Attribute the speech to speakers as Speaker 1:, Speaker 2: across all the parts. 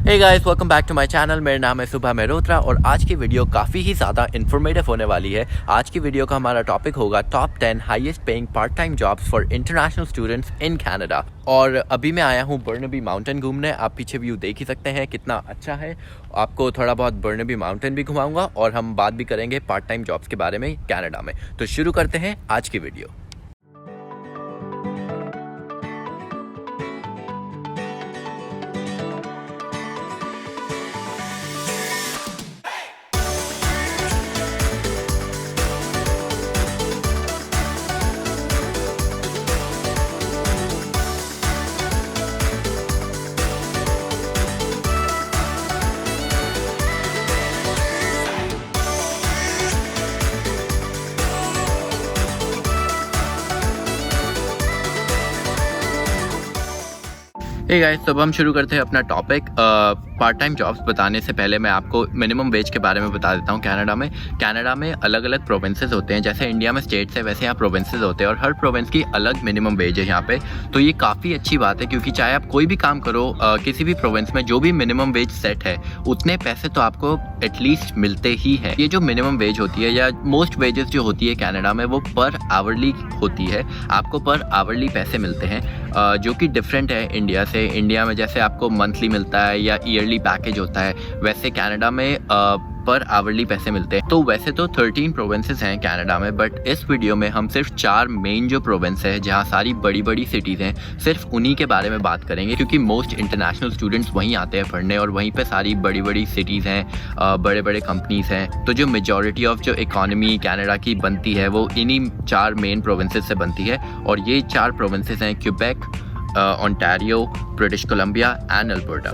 Speaker 1: Hey guys, welcome back to my channel. मेरा नाम है सुबह मेहरोत्रा और आज की वीडियो काफ़ी ही ज़्यादा इन्फॉर्मेटिव होने वाली है। आज की वीडियो का हमारा टॉपिक होगा top 10 highest paying part time jobs for international students in Canada. और अभी मैं आया हूँ बर्नबी माउंटेन घूमने। आप पीछे व्यू देख ही सकते हैं कितना अच्छा है। आपको थोड़ा बहुत बर्नबी माउंटेन भी घुमाऊंगा और हम बात भी करेंगे पार्ट टाइम जॉब्स के बारे में कनाडा में। तो शुरू करते हैं आज की वीडियो। हे गाइस, तो अब हम शुरू करते हैं अपना टॉपिक। पार्ट टाइम जॉब्स बताने से पहले मैं आपको मिनिमम वेज के बारे में बता देता हूँ। कनाडा में अलग अलग प्रोविंसेस होते हैं। जैसे इंडिया में स्टेट्स है वैसे यहाँ प्रोविंसेस होते हैं और हर प्रोविंस की अलग मिनिमम वेज है यहाँ पे। तो ये काफ़ी अच्छी बात है क्योंकि चाहे आप कोई भी काम करो किसी भी प्रोविंस में, जो भी मिनिमम वेज सेट है उतने पैसे तो आपको एटलीस्ट मिलते ही हैं। ये जो मिनिमम वेज होती है या मोस्ट वेजेस जो होती है कनाडा में वो पर आवरली होती है। आपको पर आवरली पैसे मिलते हैं जो कि डिफरेंट है इंडिया से। इंडिया में जैसे आपको मंथली मिलता है या ईयरली पैकेज होता है, वैसे कनाडा में पर आवरली पैसे मिलते हैं। तो वैसे तो 13 प्रोविंसेस हैं कनाडा में, बट इस वीडियो में हम सिर्फ 4 मेन जो प्रोविंस है जहाँ सारी बड़ी बड़ी सिटीज़ हैं सिर्फ उन्हीं के बारे में बात करेंगे क्योंकि मोस्ट इंटरनेशनल स्टूडेंट्स वहीं आते हैं पढ़ने और वहीं पे सारी बड़ी बड़ी सिटीज़ हैं, बड़े बड़े कंपनीज हैं। तो जो मेजॉरिटी ऑफ जो इकॉनमी कनाडा की बनती है वो इन्हीं 4 मेन प्रोविंसेस से बनती है और ये 4 प्रोविंसेस हैं Quebec, Ontario, British Columbia and Alberta.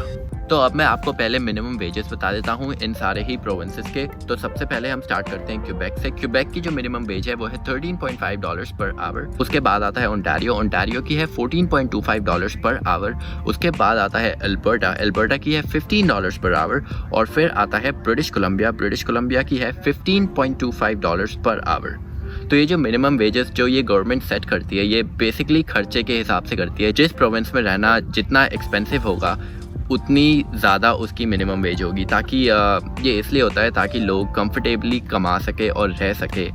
Speaker 1: तो अब मैं आपको पहले मिनिमम वेजेस बता देता हूँ इन सारे ही प्रोविंसेस के। तो सबसे पहले हम स्टार्ट करते हैं क्यूबेक से। क्यूबेक की जो मिनिमम वेज है वो है $13.5 पर आवर। उसके बाद आता है ओंटारियो की है $14.25 पर आवर। उसके बाद आता है अल्बर्टा की है $15 पर आवर। और फिर आता है ब्रिटिश कोलंबिया की है $15.25 पर आवर। तो ये जो मिनिमम वेजेस जो ये गवर्नमेंट सेट करती है ये बेसिकली खर्चे के हिसाब से करती है। जिस प्रोविंस में रहना जितना एक्सपेंसिव होगा उतनी ज़्यादा उसकी मिनिमम वेज होगी, ताकि ये इसलिए होता है ताकि लोग कंफर्टेबली कमा सके और रह सके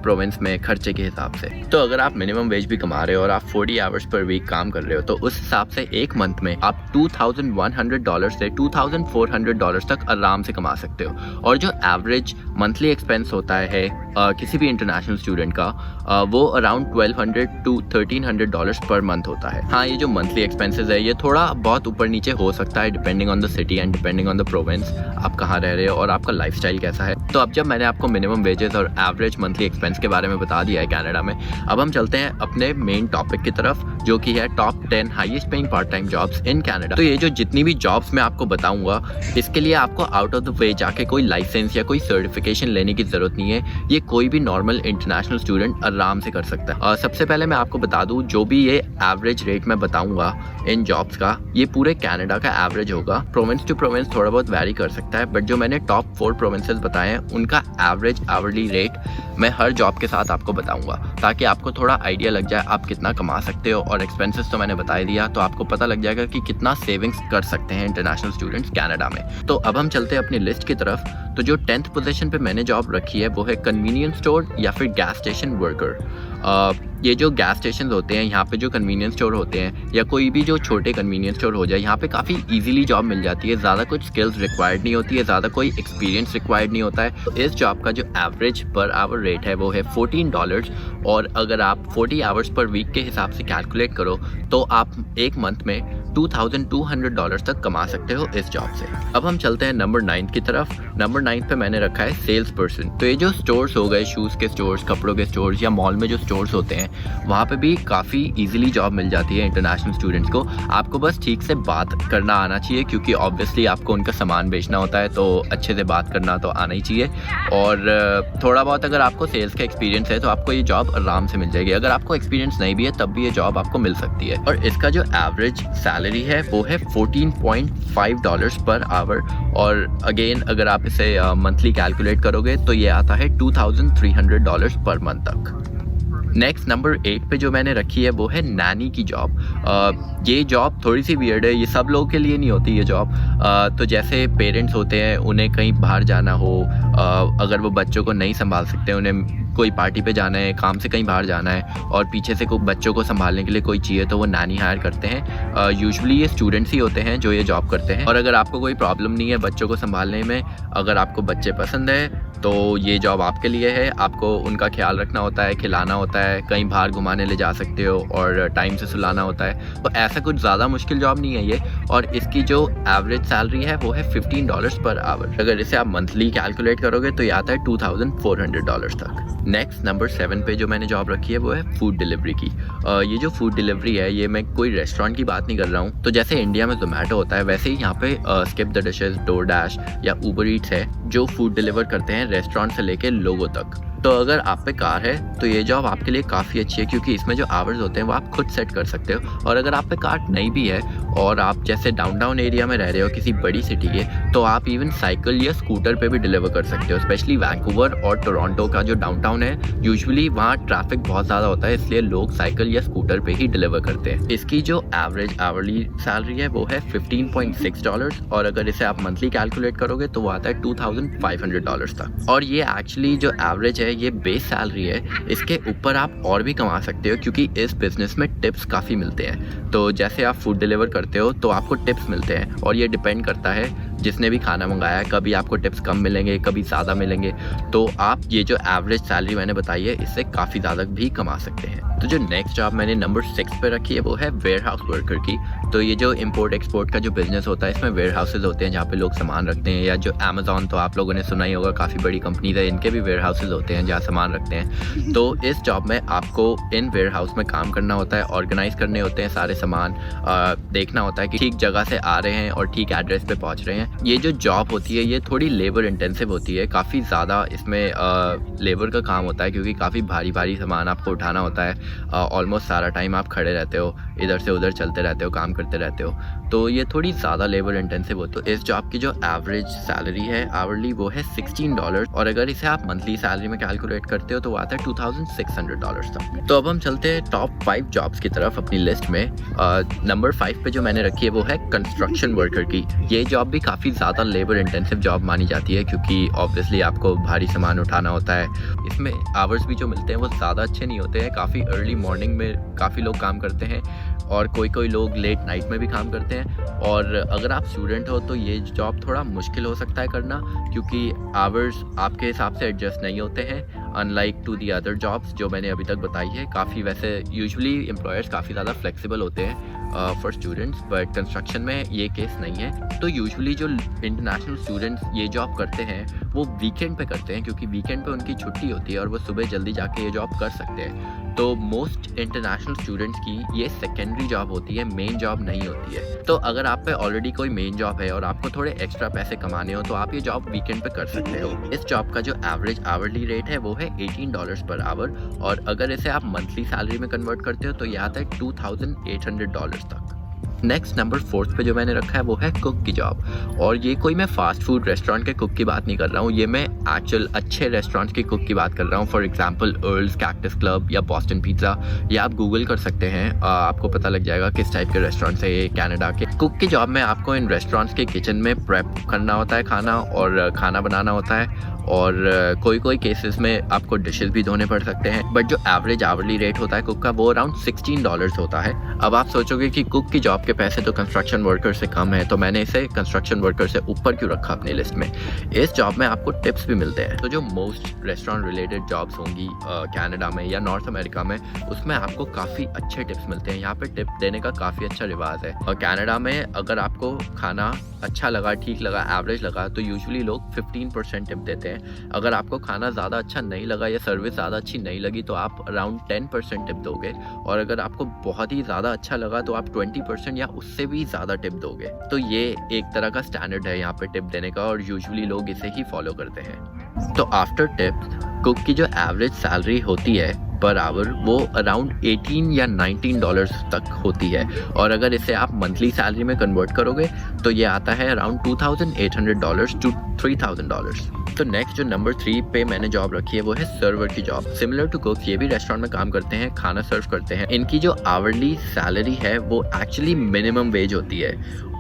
Speaker 1: प्रोविंस में खर्चे के हिसाब से। तो अगर आप मिनिमम वेज भी कमा रहे हो और आप 40 आवर्स पर वीक काम कर रहे हो तो उस हिसाब से एक मंथ में आप $2,100 से $2,400 तक आराम से कमा सकते हो। और जो एवरेज मंथली एक्सपेंस होता है किसी भी इंटरनेशनल स्टूडेंट का वो अराउंड $1,200 to $1,300 पर मंथ होता है। हाँ, ये जो मंथली एक्सपेंसेस है ये थोड़ा बहुत ऊपर नीचे हो सकता है depending on the city and depending on the province, आप कहाँ रह रहे हो और आपका लाइफस्टाइल कैसा है। तो अब जब मैंने आपको मिनिमम वेजेस और एवरेज मंथली एक्सपेंस के बारे में बता दिया है कनाडा में, अब हम चलते हैं अपने मेन टॉपिक की तरफ जो कि है top 10 highest paying part time jobs in Canada. तो ये जो जितनी भी जॉब्स मैं आपको बताऊंगा इसके लिए आपको आउट ऑफ द वे जाके कोई लाइसेंस या कोई सर्टिफिकेशन लेने की जरूरत नहीं है। ये कोई भी नॉर्मल इंटरनेशनल स्टूडेंट आराम से कर सकता है। सबसे पहले मैं आपको बता दूं जो भी ये एवरेज रेट मैं बताऊंगा इन जॉब्स का ये पूरे कनाडा का एवरेज होगा। प्रोविंस टू प्रोविंस थोड़ा बहुत वैरी कर सकता है, बट जो मैंने टॉप 4 प्रोविंसेस बताए हैं उनका एवरेज आवरली रेट मैं हर जॉब के साथ आपको बताऊंगा ताकि आपको थोड़ा आइडिया लग जाए आप कितना कमा सकते हो। और एक्सपेंसेस तो मैंने बता ही दिया, तो आपको पता लग जाएगा कि कितना सेविंग्स कर सकते हैं इंटरनेशनल स्टूडेंट्स कनाडा में। तो अब हम चलते हैं अपनी लिस्ट की तरफ। तो जो 10th पोजीशन पे मैंने जॉब रखी है वो है कन्वीनियंस स्टोर या फिर गैस स्टेशन वर्कर। ये जो गैस स्टेशन होते हैं यहाँ पे जो कन्वीनियंस स्टोर होते हैं या कोई भी जो छोटे कन्वीनियंस स्टोर हो जाए यहाँ पे काफ़ी इजीली जॉब मिल जाती है। ज़्यादा कुछ स्किल्स रिक्वायर्ड नहीं होती है, ज़्यादा कोई एक्सपीरियंस रिक्वायर्ड नहीं होता है। तो इस जॉब का जो एवरेज पर आवर रेट है वो है $14 और अगर आप 40 आवर्स पर वीक के हिसाब से कैलकुलेट करो तो आप एक मंथ में $2,200 तक कमा सकते हो इस जॉब से। अब हम चलते हैं नंबर 9 की तरफ। नंबर 9 पे मैंने रखा है सेल्स पर्सन। तो ये जो स्टोर्स हो गए, शूज़ के स्टोर्स, कपड़ों के स्टोर्स या मॉल में जो स्टोर्स होते हैं वहाँ पे भी काफ़ी इजीली जॉब मिल जाती है इंटरनेशनल स्टूडेंट्स को। आपको बस ठीक से बात करना आना चाहिए क्योंकि ऑब्वियसली आपको उनका सामान बेचना होता है, तो अच्छे से बात करना तो आना ही चाहिए। और थोड़ा बहुत अगर आपको सेल्स का एक्सपीरियंस है तो आपको ये जॉब आराम से मिल जाएगी। अगर आपको एक्सपीरियंस नहीं भी है तब भी ये जॉब आपको मिल सकती है। और इसका जो एवरेज सैलरी है वो है $14.5 पर आवर। और अगेन अगर आप इसे मंथली कैलकुलेट करोगे तो ये आता है $2,300 पर मंथ तक। नेक्स्ट नंबर 8 पे जो मैंने रखी है वो है नैनी की जॉब। ये जॉब थोड़ी सी वियर्ड है, ये सब लोगों के लिए नहीं होती ये जॉब। तो जैसे पेरेंट्स होते हैं, उन्हें कहीं बाहर जाना हो, अगर वो बच्चों को नहीं संभाल सकते, उन्हें कोई पार्टी पे जाना है, काम से कहीं बाहर जाना है और पीछे से कोई बच्चों को संभालने के लिए कोई चाहिए, तो वो नैनी हायर करते हैं। यूजुअली ये स्टूडेंट्स ही होते हैं जो ये जॉब करते हैं। और अगर आपको कोई प्रॉब्लम नहीं है बच्चों को संभालने में, अगर आपको बच्चे पसंद है तो ये जॉब आपके लिए है। आपको उनका ख्याल रखना होता है, खिलाना होता है, कहीं बाहर घुमाने ले जा सकते हो और टाइम से सुलाना होता है। तो ऐसा कुछ ज़्यादा मुश्किल जॉब नहीं है ये। और इसकी जो एवरेज सैलरी है वो है $15 पर आवर। अगर इसे आप मंथली कैलकुलेट करोगे तो ये आता है $2,400 तक। नेक्स्ट नंबर 7 पे जो मैंने जॉब रखी है वो है फूड डिलीवरी की। ये जो फूड डिलीवरी है, ये मैं कोई रेस्टोरेंट की बात नहीं कर रहा हूँ। तो जैसे इंडिया में जोमेटो होता है, वैसे ही यहाँ पे स्किप द डिशेस, डोरडैश या उबर ईट्स है जो फूड डिलीवर करते हैं रेस्टोरेंट से लेके लोगों तक। तो अगर आप पे कार है तो ये जॉब आपके लिए काफ़ी अच्छी है, क्योंकि इसमें जो आवर्स होते हैं वो आप खुद सेट कर सकते हो। और अगर आप पे कार नहीं भी है और आप जैसे डाउनटाउन एरिया में रह रहे हो किसी बड़ी सिटी के, तो आप इवन साइकिल या स्कूटर पे भी डिलीवर कर सकते हो। स्पेशली वैंकूवर और टोरंटो का जो डाउनटाउन है, यूजुअली वहाँ ट्रैफिक बहुत ज़्यादा होता है, इसलिए लोग साइकिल या स्कूटर पे ही डिलीवर करते हैं। इसकी जो एवरेज आवरली सैलरी है वो है $15.6 और अगर इसे आप मंथली कैलकुलेट करोगे तो वो आता है $2,500 तक। और ये एक्चुअली जो एवरेज है ये बेस सैलरी है, इसके ऊपर आप और भी कमा सकते हो क्योंकि इस बिज़नेस में टिप्स काफ़ी मिलते हैं। तो जैसे आप फूड डिलीवर करते हो तो आपको टिप्स मिलते हैं और ये डिपेंड करता है जिसने भी खाना मंगाया है, कभी आपको टिप्स कम मिलेंगे, कभी ज़्यादा मिलेंगे। तो आप ये जो एवरेज सैलरी मैंने बताई है इससे काफ़ी ज़्यादा भी कमा सकते हैं। तो जो नेक्स्ट जॉब मैंने नंबर 6 पे रखी है वो है वेयर हाउस वर्कर की। तो ये जो इम्पोर्ट एक्सपोर्ट का जो बिज़नेस होता है, इसमें वेयर हाउसेज होते हैं जहाँ पे लोग सामान रखते हैं, या जो अमेज़ॉन, तो आप लोगों ने सुना ही होगा, काफ़ी बड़ी कंपनीज है, इनके भी वेयर हाउसेज होते हैं जहाँ सामान रखते हैं। तो इस जॉब में आपको इन वेयर हाउस में काम करना होता है, ऑर्गेनाइज करने होते हैं सारे सामान, देखना होता है कि ठीक जगह से आ रहे हैं और ठीक एड्रेस पे पहुँच रहे हैं। ये जो जॉब होती है ये थोड़ी लेबर इंटेंसिव होती है, काफ़ी ज़्यादा इसमें लेबर का काम होता है क्योंकि काफ़ी भारी भारी सामान आपको उठाना होता है। ऑलमोस्ट सारा टाइम आप खड़े रहते हो, इधर से उधर चलते रहते हो, काम करते रहते हो, तो ये थोड़ी ज़्यादा लेबर इंटेंसिव होती है। इस जॉब की जो एवरेज सैलरी है आवरली वो है $16 और अगर इसे आप मंथली सैलरी में कैलकुलेट करते हो तो वो आता है $2,600 तक। तो अब हम चलते हैं टॉप 5 जॉब्स की तरफ अपनी लिस्ट में। नंबर 5 पे जो मैंने रखी है वो है कंस्ट्रक्शन वर्कर की। ये जॉब भी काफ़ी ज़्यादा लेबर इंटेंसिव जॉब मानी जाती है क्योंकि ऑब्वियसली आपको भारी सामान उठाना होता है। इसमें आवर्स भी जो मिलते हैं वो ज़्यादा अच्छे नहीं होते हैं, काफ़ी अर्ली मॉर्निंग में काफ़ी लोग काम करते हैं और कोई लोग लेट नाइट में भी काम करते हैं। और अगर आप स्टूडेंट हो तो ये जॉब थोड़ा मुश्किल हो सकता है करना क्योंकि आवर्स आपके हिसाब से एडजस्ट नहीं होते हैं, unlike to the other jobs जो मैंने अभी तक बताई है। काफ़ी वैसे यूजुअली एम्प्लॉयर्स काफ़ी ज़्यादा फ्लेक्सिबल होते हैं फॉर स्टूडेंट्स, बट कंस्ट्रक्शन में ये केस नहीं है। तो यूजुअली जो इंटरनेशनल स्टूडेंट्स ये जॉब करते हैं वो वीकेंड पे करते हैं क्योंकि वीकेंड पे उनकी छुट्टी होती है और वो सुबह जल्दी जाके ये जॉब कर सकते हैं। तो मोस्ट इंटरनेशनल स्टूडेंट्स की ये सेकेंडरी जॉब होती है, मेन जॉब नहीं होती है। तो अगर आप पे ऑलरेडी कोई मेन जॉब है और आपको थोड़े एक्स्ट्रा पैसे कमाने हो तो आप ये जॉब वीकेंड पे कर सकते हो। इस जॉब का जो एवरेज आवरली रेट है वो है $18 पर आवर और अगर इसे आप मंथली सैलरी में कन्वर्ट करते हो तो ये आता है $2,800 तक। नेक्स्ट नंबर 4 पे जो मैंने रखा है वो है कुक की जॉब। और ये कोई मैं फास्ट फूड रेस्टोरेंट के कुक की बात नहीं कर रहा हूँ, ये मैं एक्चुअल अच्छे रेस्टोरेंट की कुक की बात कर रहा हूँ। For example earls, cactus club या बॉस्टन पिज़्ज़ा, ये आप गूगल कर सकते हैं, आपको पता लग जाएगा किस टाइप के रेस्टोरेंट्स है ये कनाडा के। कुक की जॉब में आपको इन रेस्टोरेंट्स के किचन में प्रेप करना होता है खाना और खाना बनाना होता है और कोई केसेस में आपको डिशेस भी धोने पड़ सकते हैं। बट जो एवरेज आवरली रेट होता है कुक का वो अराउंड $16 होता है। अब आप सोचोगे कि कुक की जॉब के पैसे तो कंस्ट्रक्शन वर्कर से कम है, तो मैंने इसे कंस्ट्रक्शन वर्कर से ऊपर क्यों रखा अपनी लिस्ट में। इस जॉब में आपको टिप्स भी मिलते हैं। तो जो मोस्ट रेस्टोरेंट रिलेटेड जॉब्स होंगी कनाडा में या नॉर्थ अमेरिका में, उसमें आपको काफ़ी अच्छे टिप्स मिलते हैं। यहाँ पे टिप देने का काफ़ी अच्छा रिवाज है। और कनाडा में अगर आपको खाना अच्छा लगा, ठीक लगा, एवरेज लगा तो यूजुअली लोग 15% टिप देते हैं। अगर आपको खाना ज़्यादा अच्छा नहीं लगा या सर्विस ज़्यादा अच्छी नहीं लगी तो आप अराउंड 10% टिप दोगे और अगर आपको बहुत ही ज़्यादा अच्छा लगा तो आप 20% या उससे भी ज़्यादा टिप दोगे। तो ये एक तरह का स्टैंडर्ड है यहाँ पे टिप देने का और यूजुअली लोग इसे ही फॉलो करते हैं। तो आफ्टर टिप कुक की जो एवरेज सैलरी होती है पर आवर वो अराउंड 18 या 19 डॉलर्स तक होती है, और अगर इसे आप मंथली सैलरी में कन्वर्ट करोगे तो ये आता है अराउंड $2,800 to $3,000। तो नेक्स्ट जो नंबर 3 पे मैंने जॉब रखी है वो है सर्वर की जॉब। सिमिलर टू कुक्स, ये भी रेस्टोरेंट में काम करते हैं, खाना सर्व करते हैं। इनकी जो आवरली सैलरी है वो एक्चुअली मिनिमम वेज होती है,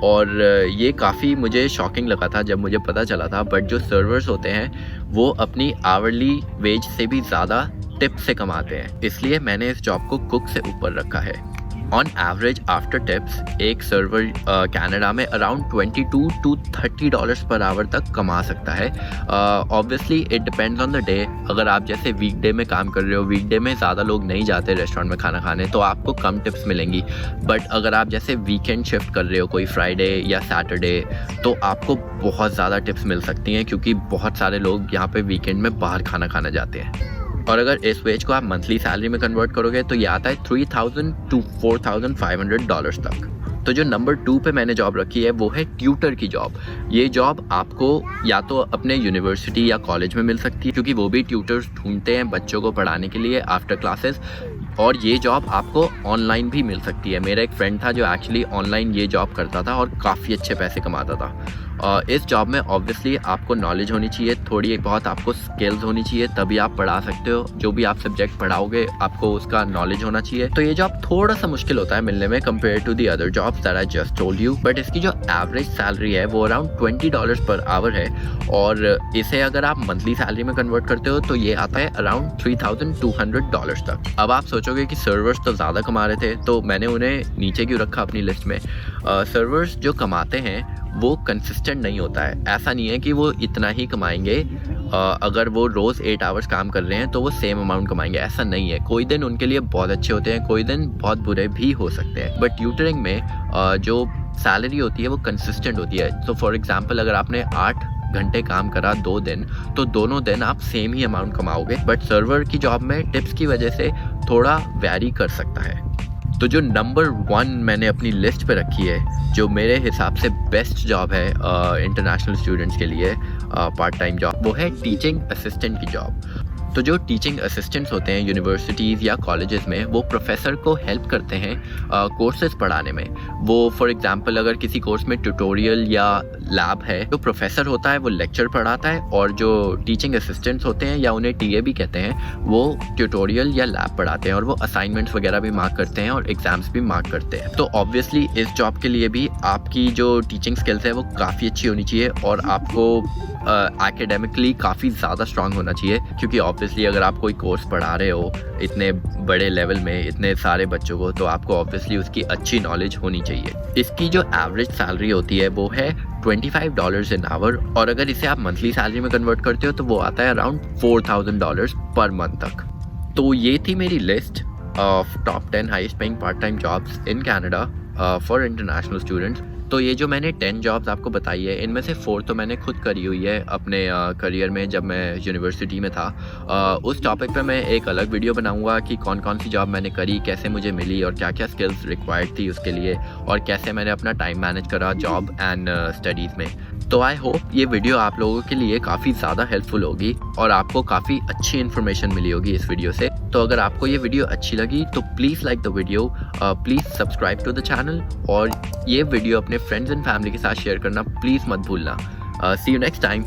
Speaker 1: और ये काफ़ी मुझे शॉकिंग लगा था जब मुझे पता चला था। बट जो सर्वर्स होते हैं वो अपनी आवरली वेज से भी ज़्यादा टिप से कमाते हैं, इसलिए मैंने इस जॉब को कुक से ऊपर रखा है। ऑन एवरेज आफ्टर टिप्स एक सर्वर कनाडा में अराउंड $22 to $30 पर आवर तक कमा सकता है। Obviously it depends on the day. अगर आप जैसे वीकडे में काम कर रहे हो, वीकडे में ज़्यादा लोग नहीं जाते रेस्टोरेंट में खाना खाने, तो आपको कम टिप्स मिलेंगी। बट अगर आप जैसे वीकेंड शिफ्ट कर रहे हो, कोई फ्राइडे या सैटरडे, तो आपको बहुत ज़्यादा टिप्स मिल सकती हैं, क्योंकि बहुत सारे लोग यहाँ पे वीकेंड में बाहर खाना खाना जाते हैं। और अगर इस वेज को आप मंथली सैलरी में कन्वर्ट करोगे तो ये आता है $3,000 to $4,500 तक। तो जो नंबर 2 पे मैंने जॉब रखी है वो है ट्यूटर की जॉब। ये जॉब आपको या तो अपने यूनिवर्सिटी या कॉलेज में मिल सकती है, क्योंकि वो भी ट्यूटर्स ढूंढते हैं बच्चों को पढ़ाने के लिए आफ्टर क्लासेस, और ये जॉब आपको ऑनलाइन भी मिल सकती है। मेरा एक फ्रेंड था जो एक्चुअली ऑनलाइन ये जॉब करता था और काफ़ी अच्छे पैसे कमाता था। इस जॉब में ऑब्वियसली आपको नॉलेज होनी चाहिए, थोड़ी बहुत आपको स्किल्स होनी चाहिए, तभी आप पढ़ा सकते हो। जो भी आप सब्जेक्ट पढ़ाओगे आपको उसका नॉलेज होना चाहिए। तो ये जॉब थोड़ा सा मुश्किल होता है मिलने में compare to the other jobs that I just told you, but इसकी जो एवरेज सैलरी है वो अराउंड $20 पर आवर है, और इसे अगर आप मंथली सैलरी में कन्वर्ट करते हो तो ये आता है अराउंड $3,200 तक। अब आप सोचोगे कि सर्वर्स तो ज़्यादा कमा रहे थे, तो मैंने उन्हें नीचे क्यों रखा अपनी लिस्ट में। सर्वर्स जो कमाते हैं वो कंसिस्टेंट नहीं होता है। ऐसा नहीं है कि वो इतना ही कमाएंगे, अगर वो रोज़ 8 आवर्स काम कर रहे हैं तो वो सेम अमाउंट कमाएंगे, ऐसा नहीं है। कोई दिन उनके लिए बहुत अच्छे होते हैं, कोई दिन बहुत बुरे भी हो सकते हैं। बट ट्यूटरिंग में जो सैलरी होती है वो कंसिस्टेंट होती है। तो फॉर एग्जांपल अगर आपने 8 घंटे काम करा 2 दिन, तो दोनों दिन आप सेम ही अमाउंट कमाओगे। बट सर्वर की जॉब में टिप्स की वजह से थोड़ा वैरी कर सकता है। तो जो नंबर 1 मैंने अपनी लिस्ट पे रखी है, जो मेरे हिसाब से बेस्ट जॉब है इंटरनेशनल स्टूडेंट्स के लिए पार्ट टाइम जॉब, वो है टीचिंग असिस्टेंट की जॉब। तो जो टीचिंग असिस्टेंट्स होते हैं यूनिवर्सिटीज़ या कॉलेजेस में, वो प्रोफेसर को हेल्प करते हैं कोर्सेज पढ़ाने में। वो फॉर एग्जांपल अगर किसी कोर्स में ट्यूटोरियल या लैब है, तो प्रोफेसर होता है वो लेक्चर पढ़ाता है, और जो टीचिंग असिस्टेंट्स होते हैं या उन्हें टीए भी कहते हैं, वो ट्यूटोरियल या लैब पढ़ाते हैं, और वो असाइनमेंट्स वगैरह भी मार्क करते हैं और एग्जाम्स भी मार्क करते हैं। तो ऑब्वियसली इस जॉब के लिए भी आपकी जो टीचिंग स्किल्स है वो काफ़ी अच्छी होनी चाहिए, और आपको एकेडमिकली काफ़ी ज़्यादा स्ट्रांग होना चाहिए, क्योंकि ऑब्वियसली अगर आप कोई कोर्स पढ़ा रहे हो इतने बड़े लेवल में इतने सारे बच्चों को, तो आपको ऑब्वियसली उसकी अच्छी नॉलेज होनी चाहिए। इसकी जो एवरेज सैलरी होती है वो है $25 एन आवर, और अगर इसे आप मंथली सैलरी में कन्वर्ट करते हो तो वो आता है अराउंड $4,000 पर मंथ तक। तो ये थी मेरी list of top 10 highest paying part time jobs in Canada for international students. तो ये जो मैंने 10 जॉब्स आपको बताई है, इनमें से 4 तो मैंने खुद करी हुई है अपने करियर में जब मैं यूनिवर्सिटी में था। उस टॉपिक पे मैं एक अलग वीडियो बनाऊंगा कि कौन कौन सी जॉब मैंने करी, कैसे मुझे मिली, और क्या क्या स्किल्स रिक्वायर्ड थी उसके लिए, और कैसे मैंने अपना टाइम मैनेज करा जॉब एंड स्टडीज़ में। तो आई होप ये वीडियो आप लोगों के लिए काफ़ी ज़्यादा हेल्पफुल होगी, और आपको काफ़ी अच्छी इन्फॉर्मेशन मिली होगी इस वीडियो से। तो अगर आपको ये वीडियो अच्छी लगी तो please like the video, please subscribe to the channel, और ये वीडियो अपने फ्रेंड्स एंड फैमिली के साथ शेयर करना प्लीज़ मत भूलना। सी यू नेक्स्ट टाइम।